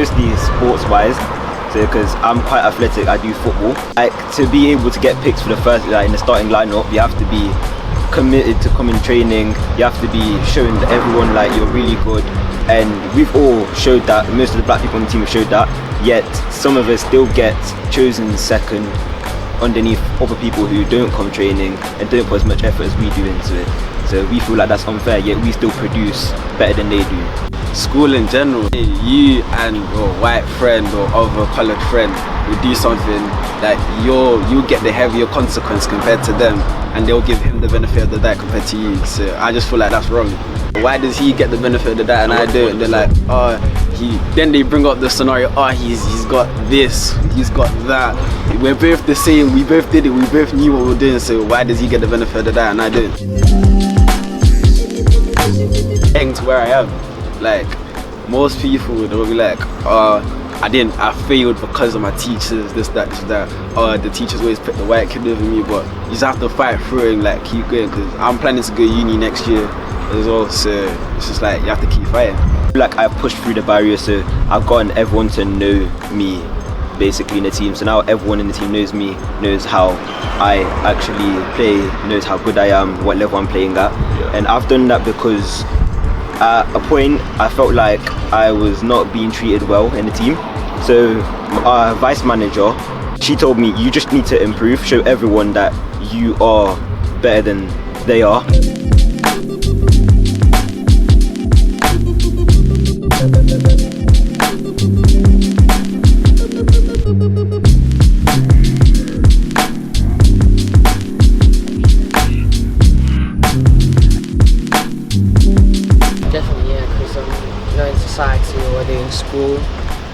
mostly sports-wise. So because I'm quite athletic, I do football. Like to be able to get picked for the first, like in the starting lineup, you have to be committed to common training. You have to be showing everyone like you're really good, and we've all showed that. Most of the black people on the team have showed that. Yet some of us still get chosen second underneath other people who don't come training and don't put as much effort as we do into it. So we feel like that's unfair, yet we still produce better than they do. School in general, you and your white friend or other coloured friend will do something that you'll get the heavier consequence compared to them, and they'll give him the benefit of the doubt compared to you. So I just feel like that's wrong. Why does he get the benefit of the doubt and I don't? They're like, oh, then they bring up the scenario, oh, he's got this, he's got that. We're both the same, we both did it, we both knew what we were doing, so why does he get the benefit of the doubt and I don't? Getting to where I am, like, most people, they'll be like, I failed because of my teachers, this, that. The teachers always pick the white kid over me, but you just have to fight through and like keep going, because I'm planning to go uni next year as well, so it's just like you have to keep fighting. Like I pushed through the barrier, so I've gotten everyone to know me basically in the team. So now everyone in the team knows me, knows how I actually play, knows how good I am, what level I'm playing at. And I've done that because at a point I felt like I was not being treated well in the team. So our vice manager, she told me, you just need to improve, show everyone that you are better than they are. In society or whether in school,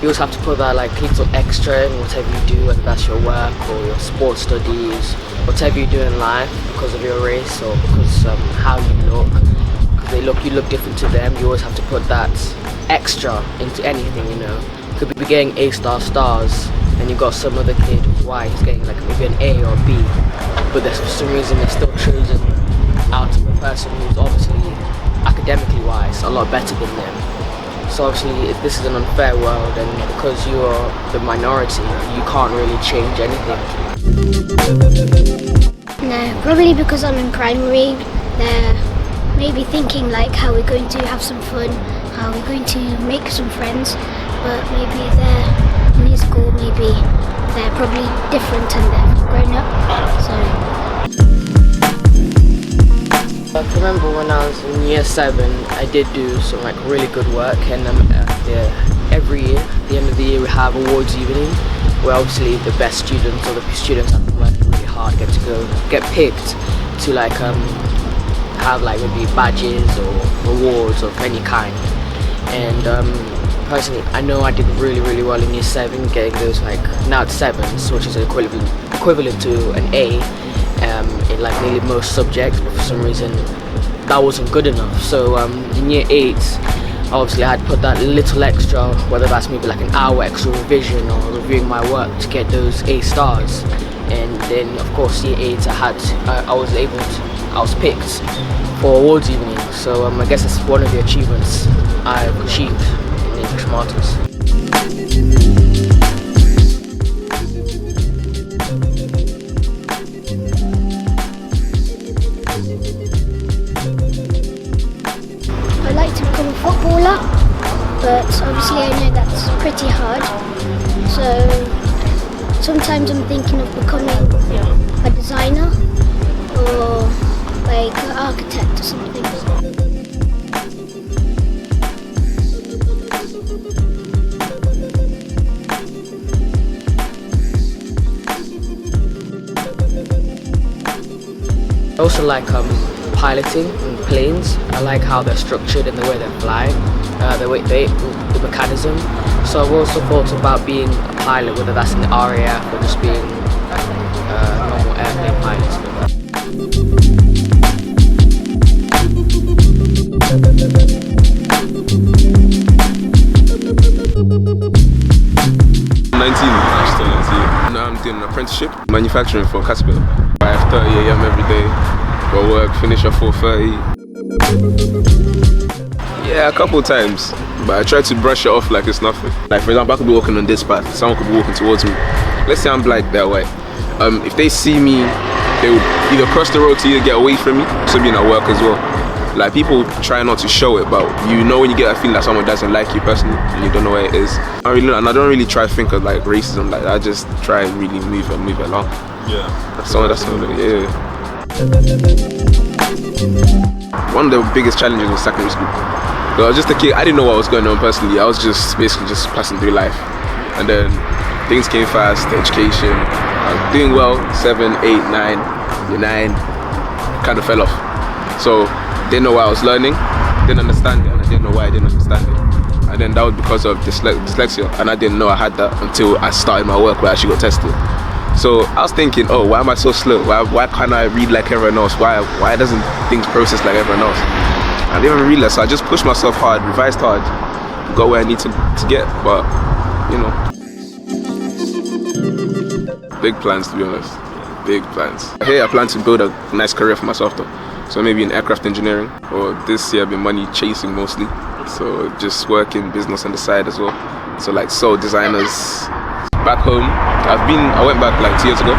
you always have to put that like little extra in whatever you do, whether that's your work or your sports studies, whatever you do in life, because of your race or because how you look, because you look different to them. You always have to put that extra into anything, you know. You could be getting A-star stars and you've got some other kid who's white, he's getting like maybe an A or B, but there's for some reason they're still chosen out of a person who's obviously academically wise a lot better than them. So obviously this is an unfair world, and because you are the minority, you can't really change anything. No, probably because I'm in primary, they're maybe thinking like how we're going to have some fun, how we're going to make some friends, but maybe they're in his school, maybe they're probably different and they've grown up, so. I can remember when I was in year 7, I did do some like really good work, and every year, at the end of the year, we have awards evening, where obviously the best students or the students that work really hard get picked to like have like maybe badges or awards of any kind. And personally, I know I did really well in year 7, getting those like now it's 7s, which is equivalent to an A. In like nearly most subjects, but for some reason that wasn't good enough. So in year 8, obviously I had to put that little extra, whether that's maybe like an hour extra revision or reviewing my work to get those A stars. And then of course year 8 I was picked for awards evening. So I guess it's one of the achievements I've achieved in the English Masters. I'd like to become a footballer, but obviously I know that's pretty hard. So sometimes I'm thinking of becoming a designer or like an architect or something. I also like piloting planes. I like how they're structured and the way they fly, the mechanism. So I've also thought about being a pilot, whether that's in the RAF or just being a normal airplane pilot. 19, actually. Now I'm doing an apprenticeship, manufacturing for Caterpillar. I have 30 AM every day, go work, finish at 4:30. Yeah, a couple times. but I try to brush it off like it's nothing. Like for example, I could be walking on this path, someone could be walking towards me. Let's say I'm black, they're white. If they see me, they would either cross the road to either get away from me, so being at work as well. Like people try not to show it, but you know when you get that feeling that someone doesn't like you personally and you don't know where it is. I don't really try to think of like racism like that. I just try and really move it along. Yeah. That's something, yeah. One of the biggest challenges was secondary school. So I was just a kid, I didn't know what was going on personally. I was just basically just passing through life. And then things came fast, education. I was doing well, 7, 8, 9, 9, kind of fell off. So didn't know what I was learning, didn't understand it, and I didn't know why I didn't understand it. And then that was because of dyslexia, and I didn't know I had that until I started my work where I actually got tested. So I was thinking, oh, why am I so slow? Why can't I read like everyone else? Why doesn't things process like everyone else? I didn't even realize, so I just pushed myself hard, revised hard, got where I need to get, but you know. Big plans, to be honest, big plans. Here I plan to build a nice career for myself though. So maybe in aircraft engineering, or this year I've been money chasing mostly. So just working business on the side as well. So like sole designers. Back home, I went back like 2 years ago.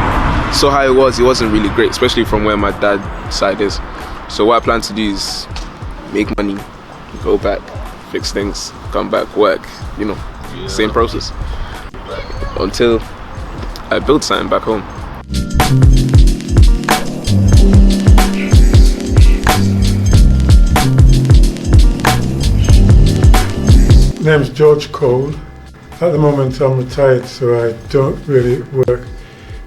So how it wasn't really great, especially from where my dad's side is. So what I plan to do is make money, go back, fix things, come back, work, you know, same process. Until I build something back home. My name's George Cole. At the moment I'm retired, so I don't really work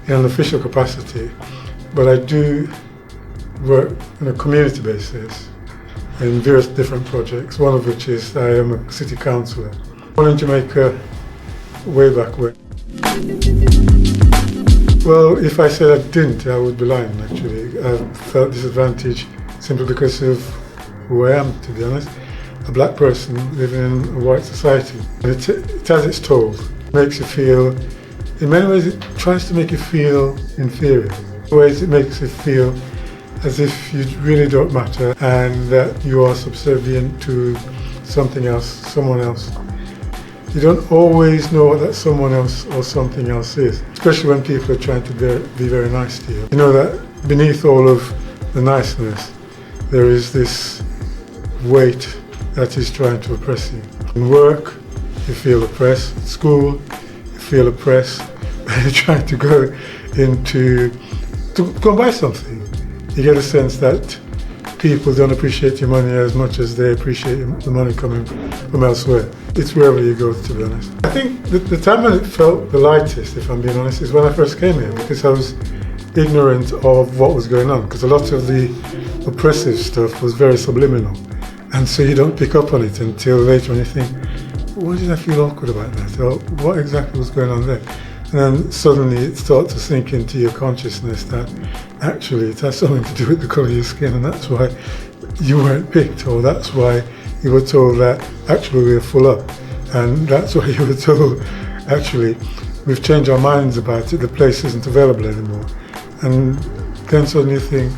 in an official capacity, but I do work on a community basis in various different projects, one of which is I am a city councillor. Born in Jamaica way back when. Well, if I said I didn't, I would be lying actually. I felt disadvantaged simply because of who I am, to be honest. A black person living in a white society. And it has its toll. It makes you feel, in many ways it tries to make you feel inferior. In ways it makes you feel as if you really don't matter and that you are subservient to something else, someone else. You don't always know what that someone else or something else is, especially when people are trying to be very nice to you. You know that beneath all of the niceness, there is this weight that is trying to oppress you. In work, you feel oppressed. At school, you feel oppressed. When you're trying to go to go buy something, you get a sense that people don't appreciate your money as much as they appreciate the money coming from elsewhere. It's wherever you go, to be honest. I think the time when it felt the lightest, if I'm being honest, is when I first came here, because I was ignorant of what was going on, because a lot of the oppressive stuff was very subliminal. And so you don't pick up on it until later when you think, why did I feel awkward about that? Or what exactly was going on there? And then suddenly it starts to sink into your consciousness that actually it has something to do with the colour of your skin, and that's why you weren't picked, or that's why you were told that actually we're full up. And that's why you were told, actually, we've changed our minds about it, the place isn't available anymore. And then suddenly you think,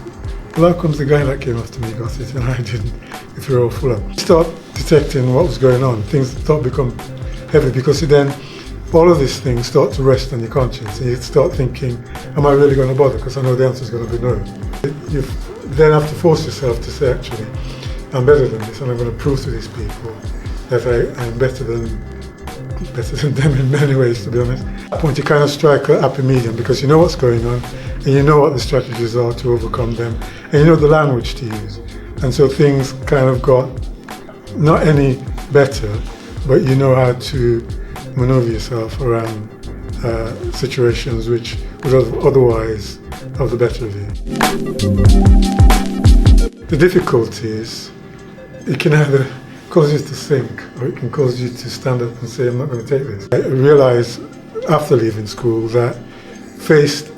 well, how comes the guy that came after me got it and I didn't, if we're all full up? Start detecting what was going on. Things start to become heavy, because then all of these things start to rest on your conscience, and you start thinking, am I really going to bother? Because I know the answer is going to be no. You then have to force yourself to say, actually, I'm better than this, and I'm going to prove to these people that I'm better than them in many ways, to be honest. At that point you kind of strike a happy medium, because you know what's going on, and you know what the strategies are to overcome them, and you know the language to use. And so things kind of got not any better, but you know how to maneuver yourself around situations which would otherwise have the better of you. The difficulties, it can either cause you to sink, or it can cause you to stand up and say, I'm not going to take this. I realised after leaving school that, faced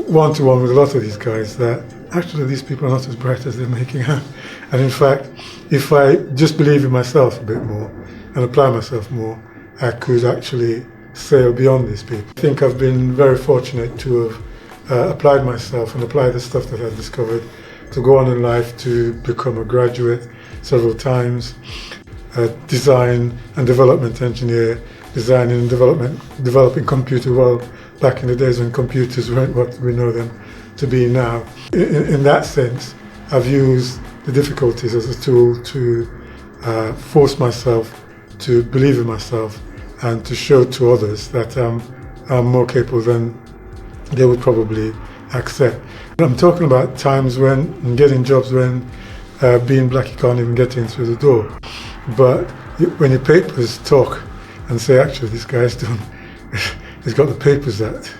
one-to-one with a lot of these guys, that actually these people are not as bright as they're making out. And in fact, if I just believe in myself a bit more and apply myself more, I could actually sail beyond these people. I think I've been very fortunate to have applied myself and applied the stuff that I've discovered to go on in life, to become a graduate several times, design and development engineer, designing and developing computer well back in the days when computers weren't what we know them to be now. In that sense, I've used the difficulties as a tool to force myself to believe in myself and to show to others that I'm more capable than they would probably accept. I'm talking about times when getting jobs when being black you can't even get in through the door. But when your papers talk and say, actually, this guy's done, he's got the papers that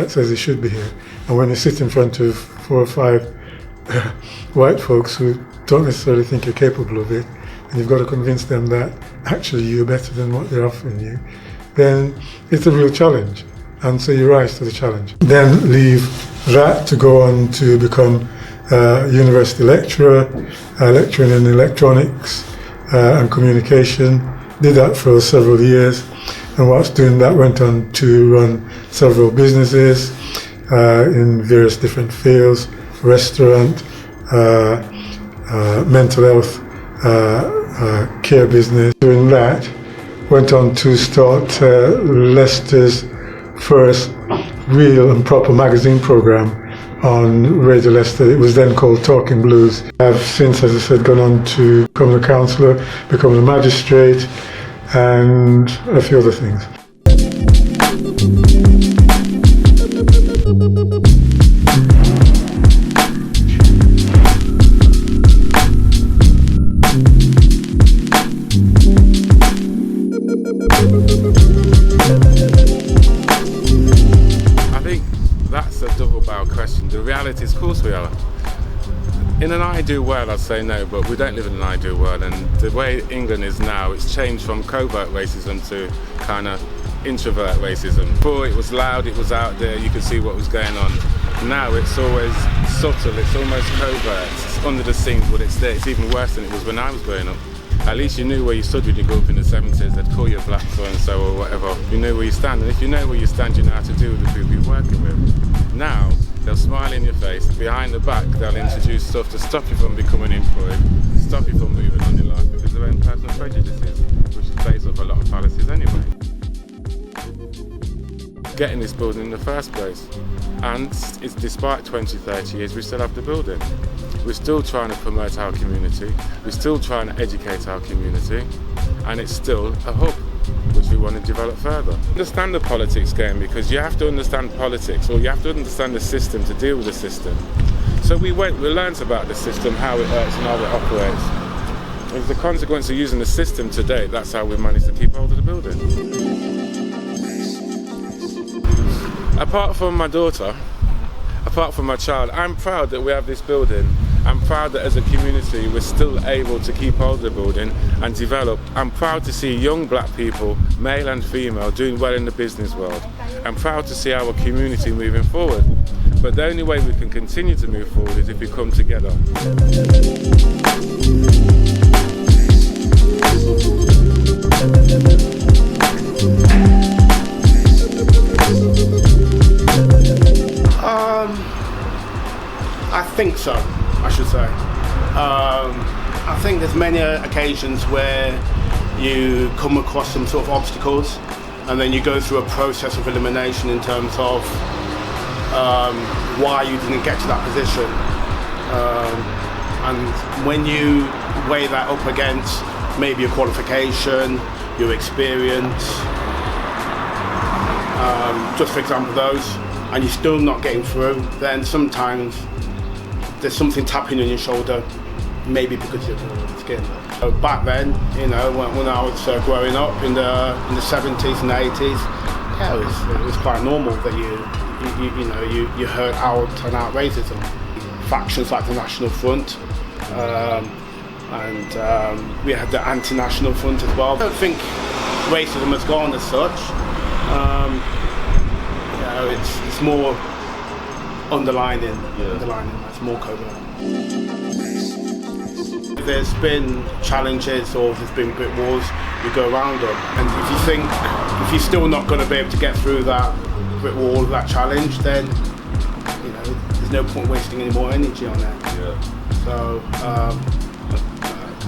says he should be here. And when you sit in front of 4 or 5 white folks who don't necessarily think you're capable of it, and you've got to convince them that actually you're better than what they're offering you, then it's a real challenge. And so you rise to the challenge. Then leave that to go on to become a university lecturer, lecturing in electronics and communication. Did that for several years, and whilst doing that went on to run several businesses in various different fields, restaurant, mental health, care business. Doing that, went on to start Leicester's first real and proper magazine program on Radio Leicester. It was then called Talking Blues. I've since, as I said, gone on to become a councillor, become a magistrate, and a few other things. That's a double-barrel question. The reality is, of course we are. In an ideal world, I'd say no, but we don't live in an ideal world, and the way England is now, it's changed from covert racism to kind of introvert racism. Before it was loud, it was out there, you could see what was going on. Now it's always subtle, it's almost covert, it's under the scenes, but it's there. It's even worse than it was when I was growing up. At least you knew where you stood when you grew up in the 70s. They'd call you a black so-and-so or whatever. You knew where you stand, and if you know where you stand, you know how to deal with the people you're working with. Now, they'll smile in your face. Behind the back, they'll introduce stuff to stop you from becoming employed, stop you from moving on in life because of their own personal prejudices, which is based off a lot of policies anyway. Getting this building in the first place, and it's despite 20, 30 years, we still have the building. We're still trying to promote our community, we're still trying to educate our community, and it's still a hub which we want to develop further. Understand the politics game, because you have to understand politics, or you have to understand the system to deal with the system. So we learnt about the system, how it works and how it operates. As the consequence of using the system today, that's how we managed to keep hold of the building. Apart from my daughter, apart from my child, I'm proud that we have this building. I'm proud that as a community we're still able to keep hold of the building and develop. I'm proud to see young black people, male and female, doing well in the business world. I'm proud to see our community moving forward. But the only way we can continue to move forward is if we come together. I think so, I should say. I think there's many occasions where you come across some sort of obstacles and then you go through a process of elimination in terms of why you didn't get to that position. And when you weigh that up against maybe your qualification, your experience, just for example those, and you're still not getting through, then sometimes there's something tapping on your shoulder, maybe because you're skin. So back then, you know, when I was growing up in the 70s and 80s, yeah, it was quite normal that you heard out and out racism. Factions like the National Front, and we had the Anti-National Front as well. I don't think racism has gone as such. It's more underlining. It's more covert. There's been challenges or there's been brick walls, you go around them. And if you're still not going to be able to get through that brick wall, that challenge, then there's no point wasting any more energy on it. Yeah. So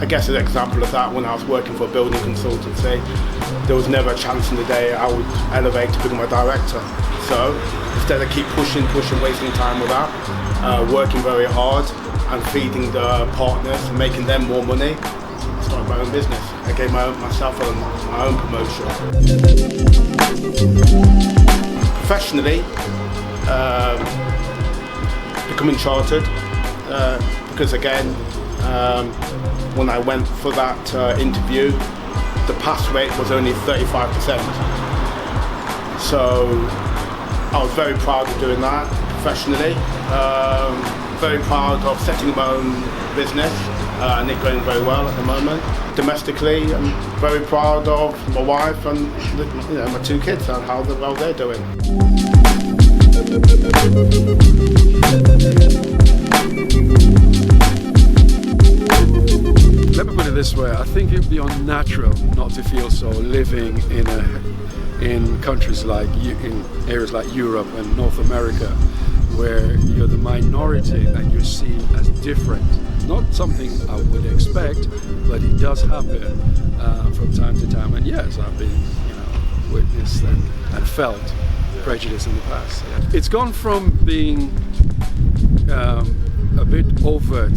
I guess an example of that, when I was working for a building consultancy, there was never a chance in the day I would elevate to become a director. So instead I keep pushing, wasting time with that, working very hard and feeding the partners and making them more money. I started my own business. I gave myself my own promotion. Professionally, becoming chartered, because again, when I went for that interview, the pass rate was only 35%. So I was very proud of doing that professionally. Very proud of setting my own business and it going very well at the moment. Domestically, I'm very proud of my wife and my 2 kids and how well they're doing. Let me put it this way, I think it would be unnatural not to feel so living in countries like, in areas like Europe and North America, where you're the minority and you're seen as different. Not something I would expect, but it does happen from time to time. And yes, I've been, witnessed and felt prejudice in the past. Yeah. It's gone from being a bit overt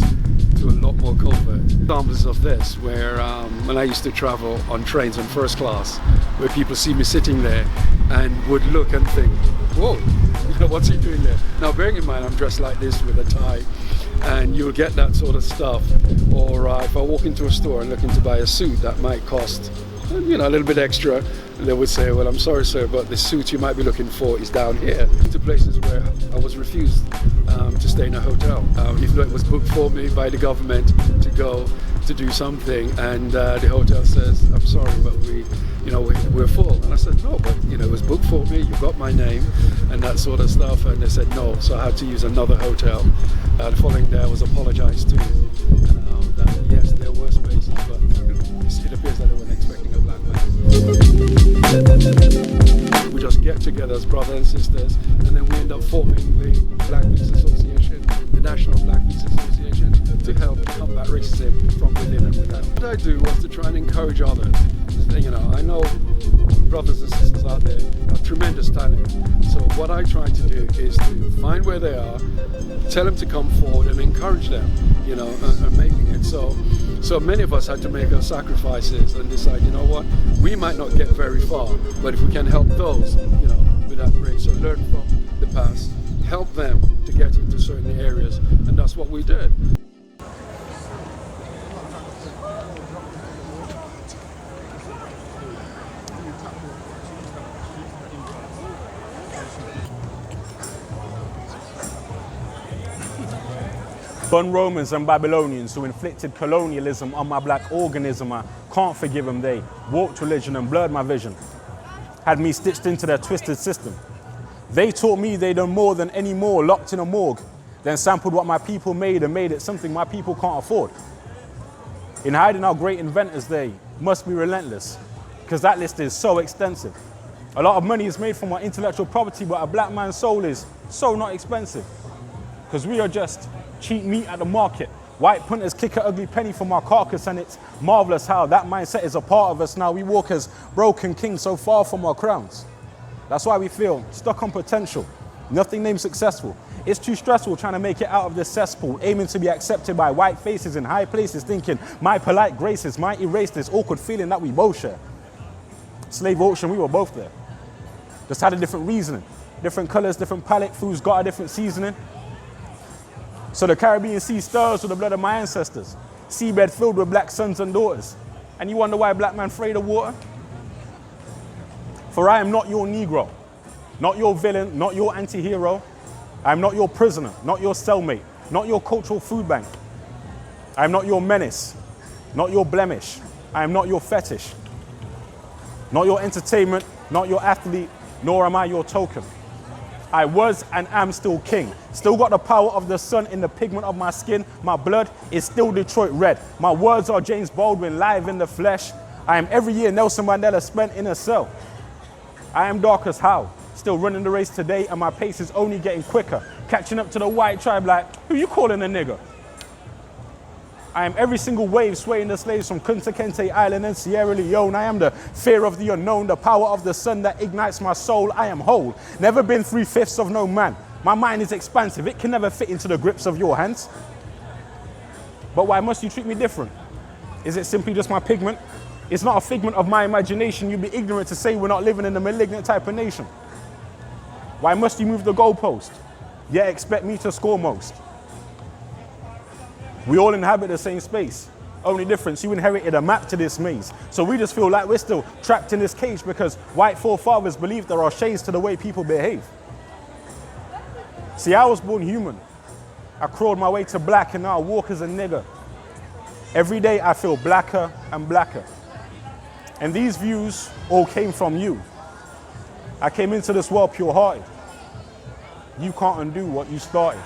to a lot more covert. Examples of this, where when I used to travel on trains in first class, where people see me sitting there and would look and think, whoa, what's he doing there? Now, bearing in mind, I'm dressed like this with a tie, and you'll get that sort of stuff. Or if I walk into a store and looking to buy a suit that might cost, a little bit extra, they would say, well, I'm sorry, sir, but the suit you might be looking for is down here. To places where I was refused to stay in a hotel, even though it was booked for me by the government to go to do something, and the hotel says, I'm sorry, but we're full. And I said, no, but it was booked for me, you got my name, and that sort of stuff. And they said no, so I had to use another hotel. The following day I was apologized to. That yes, there were spaces, but it appears that they weren't expecting a black man. We just get together as brothers and sisters, and then we end up forming the Black Peace Association, the National Black Peace Association, to help combat racism from within and without. What I do was to try and encourage others. I know brothers and sisters out there have tremendous talent. So what I try to do is to find where they are, tell them to come forward and encourage them, and making it. So many of us had to make our sacrifices and decide, what, we might not get very far, but if we can help those, with that grace, so learn from the past, help them to get into certain areas, and that's what we did. Born Romans and Babylonians who inflicted colonialism on my black organism, I can't forgive them. They warped religion and blurred my vision, had me stitched into their twisted system. They taught me they done more than any more, locked in a morgue, then sampled what my people made and made it something my people can't afford. In hiding our great inventors, they must be relentless, because that list is so extensive. A lot of money is made from our intellectual property, but a black man's soul is so not expensive, because we are just cheap meat at the market. White punters kick an ugly penny from our carcass, and it's marvelous how that mindset is a part of us now. We walk as broken kings so far from our crowns. That's why we feel stuck on potential, nothing named successful. It's too stressful trying to make it out of this cesspool, aiming to be accepted by white faces in high places, thinking my polite graces might erase this awkward feeling that we both share. Slave auction, we were both there. Just had a different reasoning, different colors, different palette, food's got a different seasoning. So the Caribbean Sea stirs with the blood of my ancestors, seabed filled with black sons and daughters. And you wonder why black man afraid of water? For I am not your Negro, not your villain, not your anti-hero. I am not your prisoner, not your cellmate, not your cultural food bank. I am not your menace, not your blemish. I am not your fetish, not your entertainment, not your athlete, nor am I your token. I was and am still king. Still got the power of the sun in the pigment of my skin. My blood is still Detroit red. My words are James Baldwin live in the flesh. I am every year Nelson Mandela spent in a cell. I am dark as how. Still running the race today, and my pace is only getting quicker. Catching up to the white tribe like, who you calling a nigger? I am every single wave swaying the slaves from Kunta Kinte Island and Sierra Leone. I am the fear of the unknown, the power of the sun that ignites my soul. I am whole, never been 3/5 of no man. My mind is expansive, it can never fit into the grips of your hands. But why must you treat me different? Is it simply just my pigment? It's not a figment of my imagination. You'd be ignorant to say we're not living in a malignant type of nation. Why must you move the goalpost, yet expect me to score most? We all inhabit the same space. Only difference, you inherited a map to this maze. So we just feel like we're still trapped in this cage because white forefathers believe there are shades to the way people behave. See, I was born human. I crawled my way to black and now I walk as a nigger. Every day I feel blacker and blacker. And these views all came from you. I came into this world pure-hearted. You can't undo what you started.